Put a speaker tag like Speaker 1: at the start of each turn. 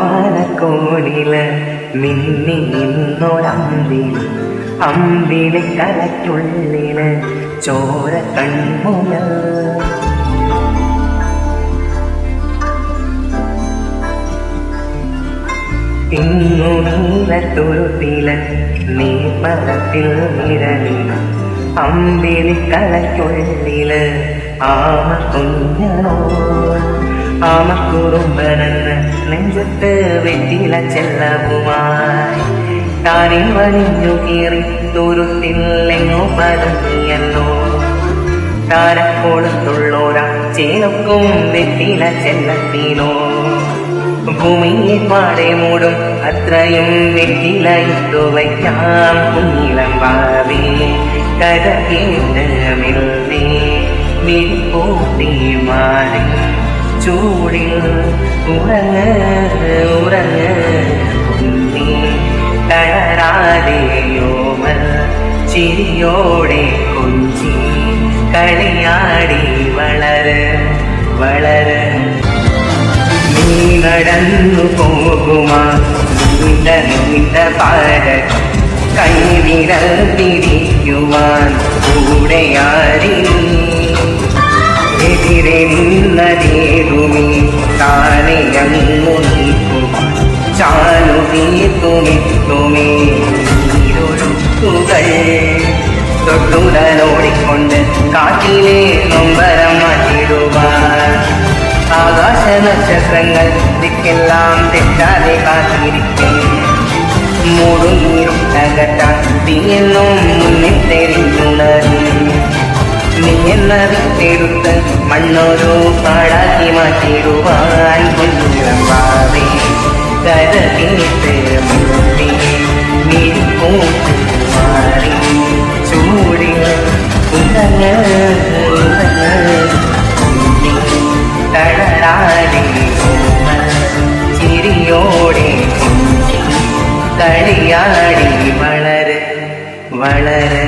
Speaker 1: അങ്ങുവാനക്കോണില് മിന്നി നിന്നൊരമ്പില് അമ്പിളി കലയ്ക്കുള്ളില് ചോര കൺമുന ഇന്നു നീലത്തുരുത്തില് നീർമലത്തിൽ നിഴലിൽ അമ്പിളി കലയ്ക്കുള്ളില് ആമ കുഞ്ഞനോ ആമക്കുറുമ്പനെന്ന് നെഞ്ചത്ത് വെറ്റില ചെല്ലവുമായി താനിൽ വലിഞ്ഞു കീറി തുരുത്തില്ലെങ്ങോ പതുങ്ങിയല്ലോ താരക്കോളത്തുള്ളോരാ ചേലൊക്കും വെറ്റില ചെല്ലത്തിനോ ഭൂമിയെ പാടെ മൂടും അത്രയും വെറ്റില ഇട്ടു വയ്ക്കാം കുഞ്ഞിളം ഭാവി കഥ കേട്ട് മിൽവേ വിരിപ്പൂട്ടി മാറി ചൂടിൽ ഉറങ്ങ് ഉറങ്ങ് കുഞ്ഞി തളരാതെയോമൽ ചിരിയോടെ കൊഞ്ചി കളിയാടി വളര് വളര് നീ നടന്നു പോകുമാ നീണ്ട നീണ്ട പാത കൈവിരൽ തിരിക്കുവാൻ കൂടെയാരി എതിരെ നിന്നതേതുമേ താനെയങ്ങു നീക്കുവാൻ ചാലു തീർത്തുമെത്തുമേ നീരൊഴുക്കുകൾ തൊട്ടുടലോടിക്കൊണ്ട് കാറ്റിലെ നൊമ്പരം മാറ്റിടുവാൻ ആകാശ നക്ഷത്രങ്ങൾ ദിക്കെല്ലാം തെറ്റാതെ കാത്തിരിക്കേ മൂടുനീരും അകറ്റാൻ തീയെന്നും മുന്നിൽ തെരിഞ്ഞുണരും നീ എന്നറിഞ്ഞെടുത്ത് മണ്ണോരോ പാടാക്കി മാറ്റിടുവാൻ കുഞ്ഞിളം വാവേ കഥ കേട്ട് മുന്നേ വിരിപ്പൂട്ട് മാറി ചൂടിൽ ഉറങ്ങ് തളരാതെ ചിരിയോടെ കളിയാടി വളര് വളര്